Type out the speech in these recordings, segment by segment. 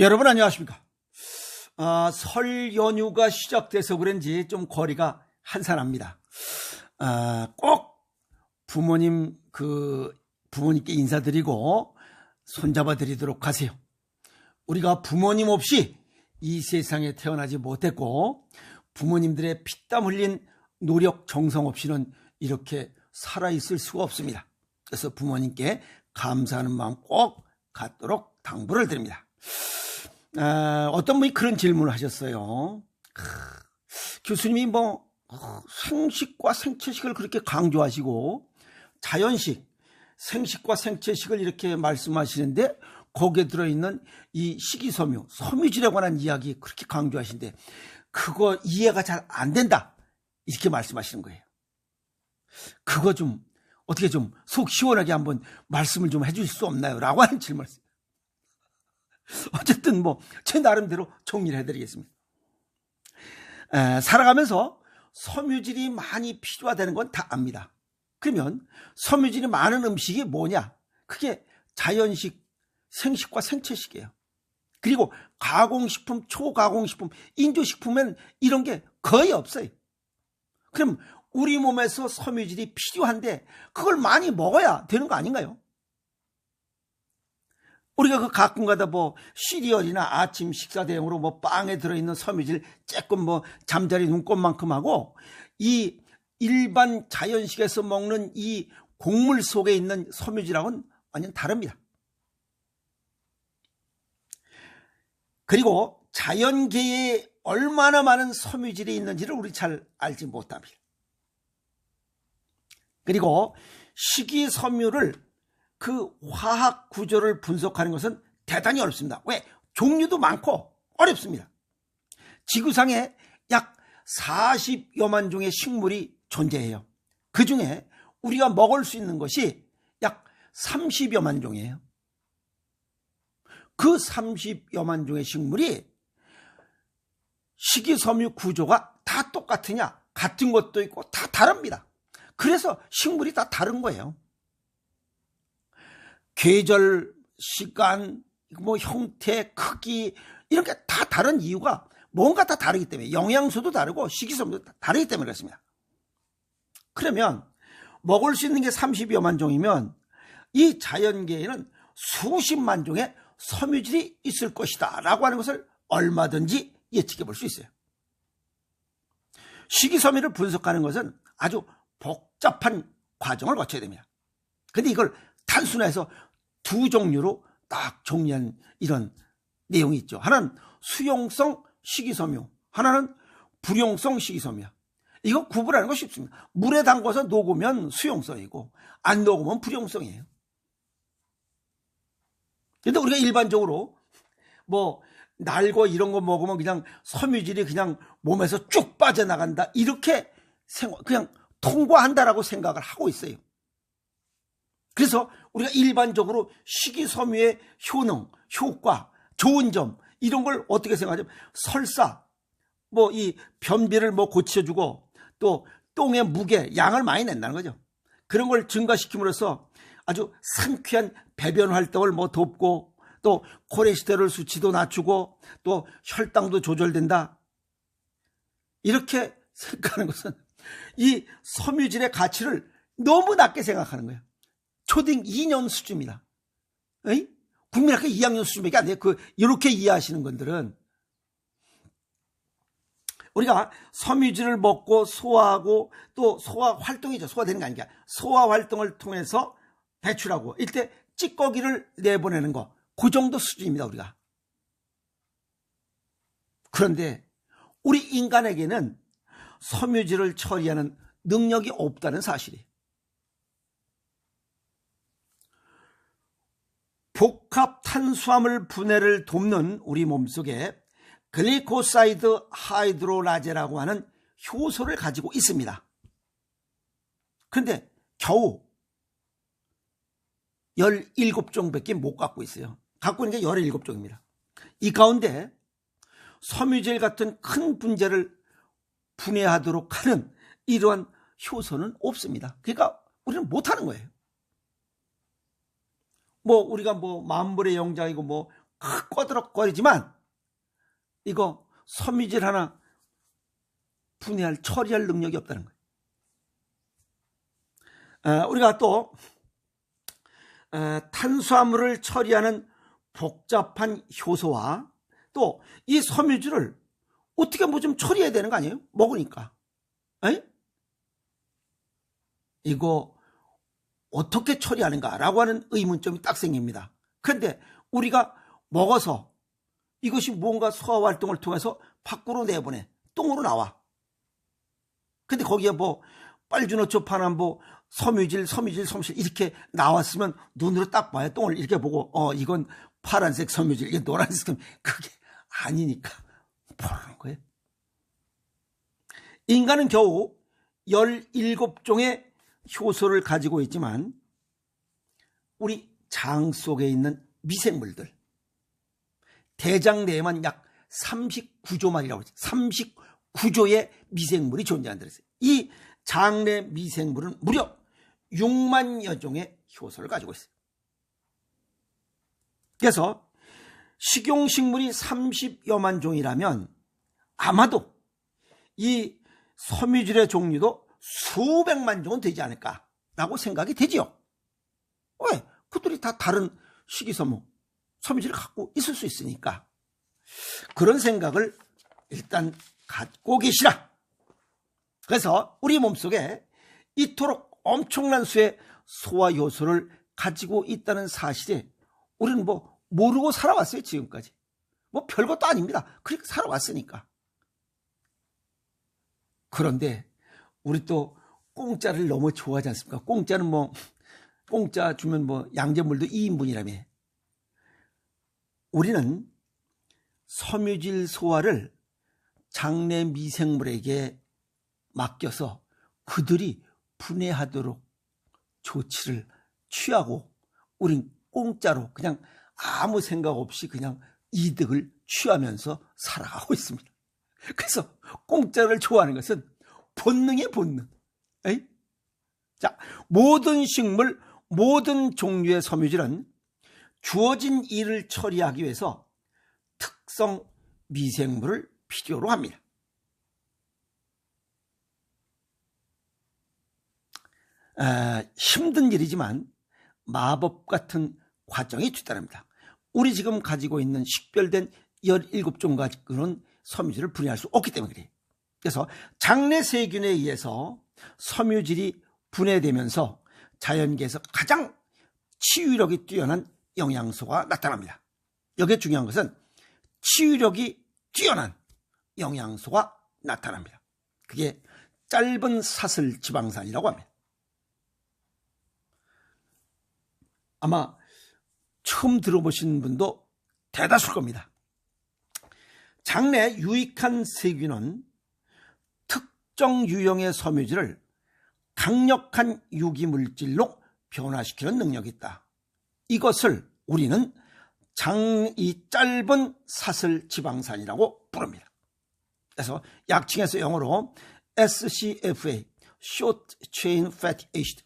여러분 안녕하십니까? 설 연휴가 시작돼서 그런지 좀 거리가 한산합니다. 꼭 부모님께 인사드리고 손잡아 드리도록 하세요. 우리가 부모님 없이 이 세상에 태어나지 못했고 부모님들의 피땀 흘린 노력 정성 없이는 이렇게 살아있을 수가 없습니다. 그래서 부모님께 감사하는 마음 꼭 갖도록 당부를 드립니다. 어떤 분이 그런 질문을 하셨어요. 교수님이 생식과 생체식을 그렇게 강조하시고 자연식, 생식과 생체식을 이렇게 말씀하시는데 거기에 들어있는 이 식이섬유, 섬유질에 관한 이야기 그렇게 강조하시는데 그거 이해가 잘 안 된다 이렇게 말씀하시는 거예요. 그거 좀 어떻게 좀 속 시원하게 한번 말씀을 좀 해줄 수 없나요? 라고 하는 질문을 했어요. 어쨌든 제 나름대로 정리를 해드리겠습니다. 살아가면서 섬유질이 많이 필요하다는 건 다 압니다. 그러면 섬유질이 많은 음식이 뭐냐? 그게 자연식, 생식과 생체식이에요. 그리고 가공식품, 초가공식품, 인조식품엔 이런 게 거의 없어요. 그럼 우리 몸에서 섬유질이 필요한데 그걸 많이 먹어야 되는 거 아닌가요? 우리가 가끔가다 시리얼이나 아침 식사 대용으로 빵에 들어있는 섬유질 조금 잠자리 눈곱만큼 하고 이 일반 자연식에서 먹는 이 곡물 속에 있는 섬유질하고는 완전 다릅니다. 그리고 자연계에 얼마나 많은 섬유질이 있는지를 우리 잘 알지 못합니다. 그리고 식이섬유를 그 화학 구조를 분석하는 것은 대단히 어렵습니다. 왜? 종류도 많고 어렵습니다. 지구상에 약 40여만 종의 식물이 존재해요. 그 중에 우리가 먹을 수 있는 것이 약 30여만 종이에요. 그 30여만 종의 식물이 식이섬유 구조가 다 똑같으냐? 같은 것도 있고 다 다릅니다. 그래서 식물이 다 다른 거예요. 계절, 시간, 형태, 크기 이런 게 다 다른 이유가 뭔가 다 다르기 때문에 영양소도 다르고 식이섬유도 다르기 때문에 그렇습니다. 그러면 먹을 수 있는 게 30여만 종이면 이 자연계에는 수십만 종의 섬유질이 있을 것이다 라고 하는 것을 얼마든지 예측해 볼 수 있어요. 식이섬유를 분석하는 것은 아주 복잡한 과정을 거쳐야 됩니다. 근데 이걸 단순화해서 두 종류로 딱 정리한 이런 내용이 있죠. 하나는 수용성 식이섬유, 하나는 불용성 식이섬유. 이거 구분하는 거 쉽습니다. 물에 담궈서 녹으면 수용성이고 안 녹으면 불용성이에요. 근데 우리가 일반적으로 날거 이런 거 먹으면 그냥 섬유질이 그냥 몸에서 쭉 빠져나간다 이렇게 그냥 통과한다라고 생각을 하고 있어요. 그래서 우리가 일반적으로 식이섬유의 효능, 효과, 좋은 점 이런 걸 어떻게 생각하죠? 설사 이 변비를 고쳐주고 또 똥의 무게, 양을 많이 낸다는 거죠. 그런 걸 증가시킴으로써 아주 상쾌한 배변 활동을 돕고 또 콜레스테롤 수치도 낮추고 또 혈당도 조절된다. 이렇게 생각하는 것은 이 섬유질의 가치를 너무 낮게 생각하는 거예요. 초등 2년 수준입니다. 국민학교 2학년 수준밖에 안 돼요. 이렇게 이해하시는 분들은 우리가 섬유질을 먹고 소화하고 또 소화 활동이죠. 소화되는 게 아니라 소화 활동을 통해서 배출하고 이때 찌꺼기를 내보내는 거. 그 정도 수준입니다. 우리가. 그런데 우리 인간에게는 섬유질을 처리하는 능력이 없다는 사실이에요. 복합 탄수화물 분해를 돕는 우리 몸속에 글리코사이드 하이드로라제라고 하는 효소를 가지고 있습니다. 그런데 겨우 17종밖에 못 갖고 있어요. 갖고 있는 게 17종입니다. 이 가운데 섬유질 같은 큰 분자를 분해하도록 하는 이러한 효소는 없습니다. 그러니까 우리는 못하는 거예요. 우리가 만물의 영장이고 꺼드럭거리지만 이거 섬유질 하나 분해할, 처리할 능력이 없다는 거예요. 우리가 또 탄수화물을 처리하는 복잡한 효소와 또 이 섬유질을 어떻게 뭐 좀 처리해야 되는 거 아니에요? 먹으니까. 에? 이거 어떻게 처리하는가라고 하는 의문점이 딱 생깁니다. 그런데 우리가 먹어서 이것이 뭔가 소화활동을 통해서 밖으로 내보내, 똥으로 나와. 근데 거기에 뭐 빨주노초파남보 섬유질 이렇게 나왔으면 눈으로 딱 봐요. 똥을 이렇게 보고 이건 파란색 섬유질, 이게 노란색 섬유질. 그게 아니니까 모르는 거예요. 인간은 겨우 17종의 효소를 가지고 있지만 우리 장 속에 있는 미생물들, 대장 내에만 약 39조만이라고 그러죠. 39조의 미생물이 존재한다 그랬어요. 이 장내 미생물은 무려 6만여 종의 효소를 가지고 있어요. 그래서 식용식물이 30여만 종이라면 아마도 이 섬유질의 종류도 수백만 종은 되지 않을까라고 생각이 되지요. 왜? 그들이 다 다른 식이섬유, 섬유질을 갖고 있을 수 있으니까. 그런 생각을 일단 갖고 계시라. 그래서 우리 몸속에 이토록 엄청난 수의 소화효소를 가지고 있다는 사실에 우리는 뭐 모르고 살아왔어요. 지금까지. 뭐 별것도 아닙니다. 그렇게 살아왔으니까. 그런데 우리 또 공짜를 너무 좋아하지 않습니까? 공짜는 뭐 공짜 주면 뭐 양잿물도 2인분이라며. 우리는 섬유질 소화를 장내 미생물에게 맡겨서 그들이 분해하도록 조치를 취하고 우린 공짜로 그냥 아무 생각 없이 그냥 이득을 취하면서 살아가고 있습니다. 그래서 공짜를 좋아하는 것은 본능이에요, 본능. 에이? 자, 모든 식물, 모든 종류의 섬유질은 주어진 일을 처리하기 위해서 특성 미생물을 필요로 합니다. 힘든 일이지만 마법 같은 과정이 뒤따릅니다. 우리 지금 가지고 있는 식별된 17종가지고는 섬유질을 분해할 수 없기 때문에 그래요. 그래서 장내 세균에 의해서 섬유질이 분해되면서 자연계에서 가장 치유력이 뛰어난 영양소가 나타납니다. 여기에 중요한 것은 치유력이 뛰어난 영양소가 나타납니다. 그게 짧은 사슬 지방산이라고 합니다. 아마 처음 들어보신 분도 대다수일 겁니다. 장내 유익한 세균은 특정 유형의 섬유질을 강력한 유기물질로 변화시키는 능력이 있다. 이것을 우리는 이 짧은 사슬 지방산이라고 부릅니다. 그래서 약칭해서 영어로 SCFA, Short Chain Fatty Acid.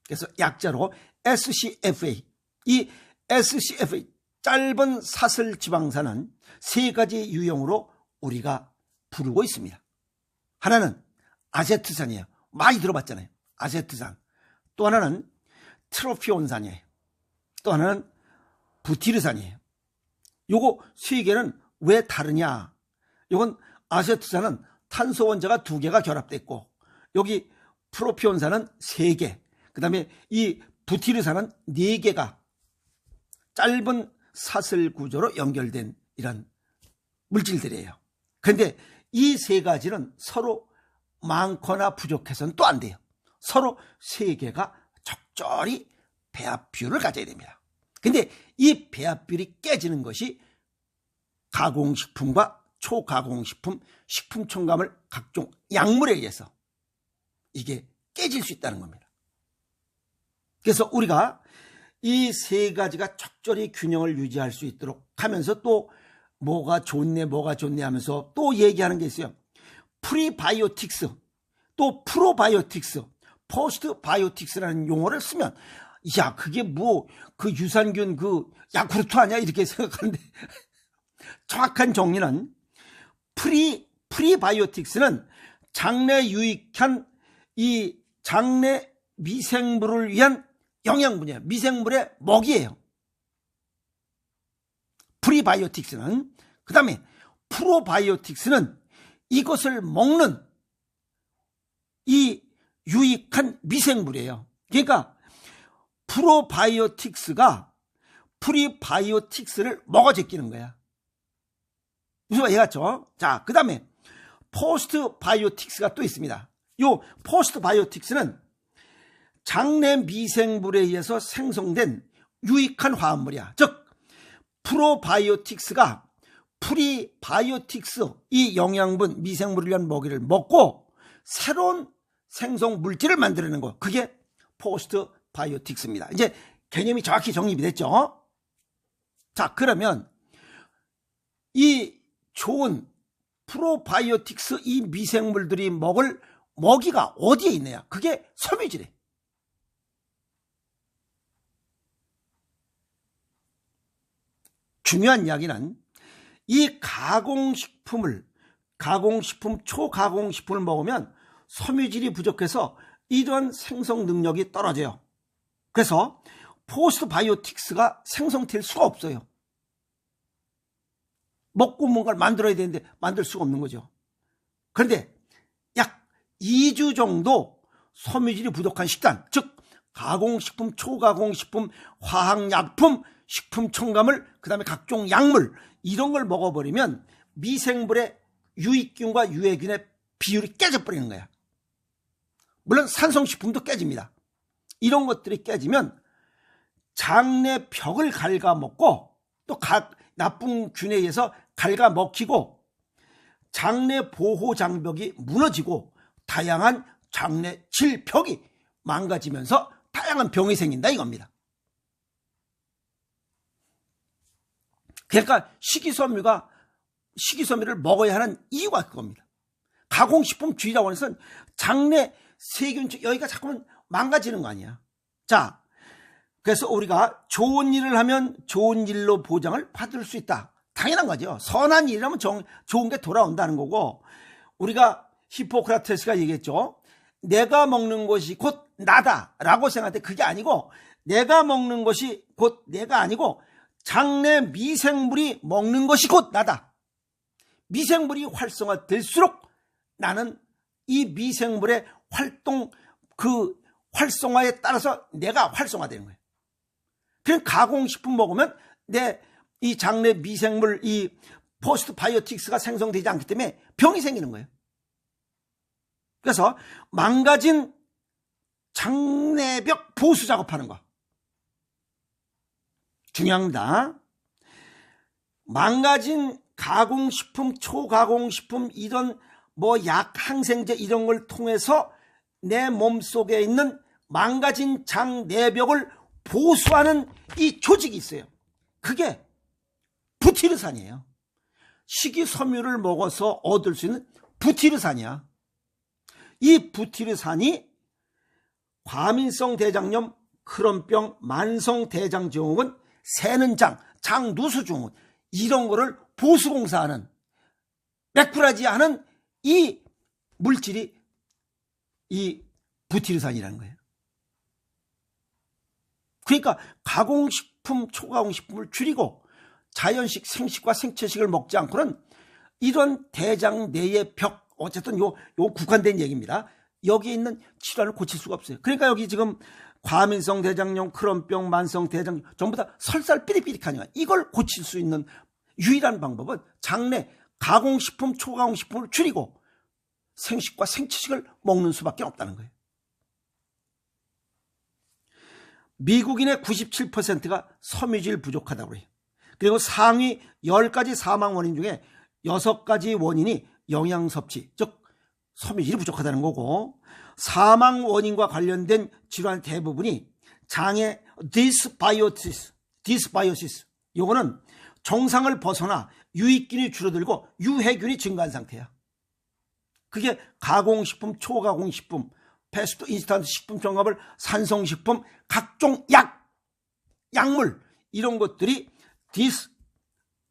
그래서 약자로 SCFA, 이 SCFA 짧은 사슬 지방산은 세 가지 유형으로 우리가 부르고 있습니다. 하나는 아세트산이에요. 많이 들어봤잖아요. 아세트산. 또 하나는 트로피온산이에요. 또 하나는 부티르산이에요. 요거 세 개는 왜 다르냐? 요건 아세트산은 탄소 원자가 2개가 결합됐고 여기 프로피온산은 3개, 그 다음에 이 부티르산은 4개가 짧은 사슬 구조로 연결된 이런 물질들이에요. 그런데 이 세 가지는 서로 많거나 부족해서는 또 안 돼요. 서로 3개가 적절히 배합 비율을 가져야 됩니다. 근데 이 배합 비율이 깨지는 것이 가공식품과 초가공식품, 식품 첨가물, 각종 약물에 의해서 이게 깨질 수 있다는 겁니다. 그래서 우리가 이 세 가지가 적절히 균형을 유지할 수 있도록 하면서 또 뭐가 좋네 하면서 또 얘기하는 게 있어요. 프리바이오틱스, 또 프로바이오틱스, 포스트바이오틱스라는 용어를 쓰면 야, 그게 뭐 그 유산균 그 야쿠르트 아니야? 이렇게 생각하는데 정확한 정리는 프리바이오틱스는 장내 유익한 이 장내 미생물을 위한 영양분이에요. 미생물의 먹이에요. 프리바이오틱스는. 그 다음에 프로바이오틱스는 이것을 먹는 이 유익한 미생물이에요. 그러니까 프로바이오틱스가 프리바이오틱스를 먹어 제끼는 거야. 무슨 말 이해갔죠? 자, 그 다음에 포스트 바이오틱스가 또 있습니다. 요 포스트 바이오틱스는 장내 미생물에 의해서 생성된 유익한 화합물이야. 즉 프로바이오틱스가 프리바이오틱스 이 영양분 미생물을 위한 먹이를 먹고 새로운 생성 물질을 만들어내는 거, 그게 포스트 바이오틱스입니다. 이제 개념이 정확히 정립이 됐죠. 자, 그러면 이 좋은 프로바이오틱스 이 미생물들이 먹을 먹이가 어디에 있느냐? 그게 섬유질이에요. 중요한 이야기는 이 초가공식품을 먹으면 섬유질이 부족해서 이러한 생성 능력이 떨어져요. 그래서 포스트 바이오틱스가 생성될 수가 없어요. 먹고 뭔가를 만들어야 되는데 만들 수가 없는 거죠. 그런데 약 2주 정도 섬유질이 부족한 식단, 즉 가공식품, 초가공식품, 화학약품, 식품 첨가물, 그 다음에 각종 약물, 이런 걸 먹어버리면 미생물의 유익균과 유해균의 비율이 깨져버리는 거야. 물론 산성식품도 깨집니다. 이런 것들이 깨지면 장내 벽을 갉아먹고 또 나쁜 균에 의해서 갉아먹히고 장내 보호 장벽이 무너지고 다양한 장내 질벽이 망가지면서 다양한 병이 생긴다 이겁니다. 그러니까 식이섬유를 먹어야 하는 이유가 그겁니다. 가공식품주의라고 해서 장내 세균, 여기가 자꾸만 망가지는 거 아니야. 자, 그래서 우리가 좋은 일을 하면 좋은 일로 보장을 받을 수 있다. 당연한 거죠. 선한 일이라면 좋은 게 돌아온다는 거고, 우리가 히포크라테스가 얘기했죠. 내가 먹는 것이 곧 나다 라고 생각할 때 그게 아니고, 내가 먹는 것이 곧 내가 아니고 장내 미생물이 먹는 것이 곧 나다. 미생물이 활성화될수록 나는 이 미생물의 활성화에 따라서 내가 활성화되는 거예요. 그럼 가공식품 먹으면 내 이 장내 미생물, 이 포스트 바이오틱스가 생성되지 않기 때문에 병이 생기는 거예요. 그래서 망가진 장내벽 보수 작업하는 거 중요합니다. 망가진 가공식품, 초가공식품, 이런 약, 항생제 이런 걸 통해서 내 몸속에 있는 망가진 장내벽을 보수하는 이 조직이 있어요. 그게 부티르산이에요. 식이섬유를 먹어서 얻을 수 있는 부티르산이야. 이 부티르산이 과민성 대장염, 크론병, 만성대장증후군, 새는 장 누수증후군 이런 거를 보수공사하는, 메꾸라지하는 이 물질이 이 부티르산이라는 거예요. 그러니까 가공식품, 초가공식품을 줄이고 자연식, 생식과 생채식을 먹지 않고는 이런 대장 내의 벽, 어쨌든 요 국한된 얘기입니다. 여기에 있는 질환을 고칠 수가 없어요. 그러니까 여기 지금 과민성 대장염, 크론병, 만성 대장염 전부 다 설살 삐리삐리하니까 이걸 고칠 수 있는 유일한 방법은 장내 가공식품, 초가공식품을 줄이고 생식과 생채식을 먹는 수밖에 없다는 거예요. 미국인의 97%가 섬유질 부족하다고 해요. 그리고 상위 10가지 사망 원인 중에 6가지 원인이 영양 섭취, 즉 섬유질이 부족하다는 거고, 사망 원인과 관련된 질환 대부분이 장의 디스바이오시스, 요거는 정상을 벗어나 유익균이 줄어들고 유해균이 증가한 상태야. 그게 가공식품, 초가공식품, 패스트 인스턴트 식품 첨가물, 산성식품, 각종 약물 이런 것들이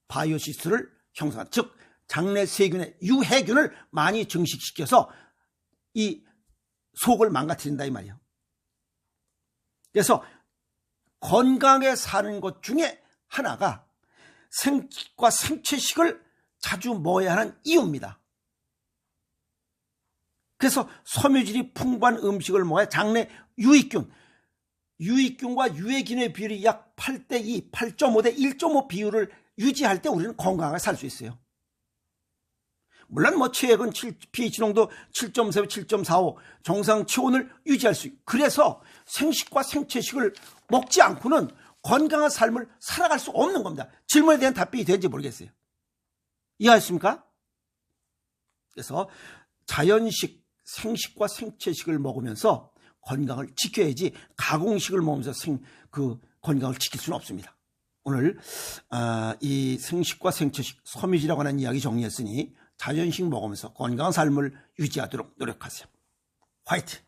디스바이오시스를 형성한, 즉 장내 세균의 유해균을 많이 증식시켜서 이 속을 망가뜨린다 이 말이에요. 그래서 건강하게 사는 것 중에 하나가 생식과 생채식을 자주 먹어야 하는 이유입니다. 그래서 섬유질이 풍부한 음식을 먹어야 장내 유익균과 유해균의 비율이 약 8대2, 8.5대 1.5 비율을 유지할 때 우리는 건강하게 살 수 있어요. 물론 뭐 최근 pH 농도 7.4, 7.45 정상 체온을 유지할 수 있고, 그래서 생식과 생채식을 먹지 않고는 건강한 삶을 살아갈 수 없는 겁니다. 질문에 대한 답변이 되는지 모르겠어요. 이해하셨습니까? 그래서 자연식, 생식과 생채식을 먹으면서 건강을 지켜야지 가공식을 먹으면서 건강을 지킬 수는 없습니다. 오늘 이 생식과 생채식, 섬유질이라고 하는 이야기 정리했으니 자연식 먹으면서 건강한 삶을 유지하도록 노력하세요. 화이팅!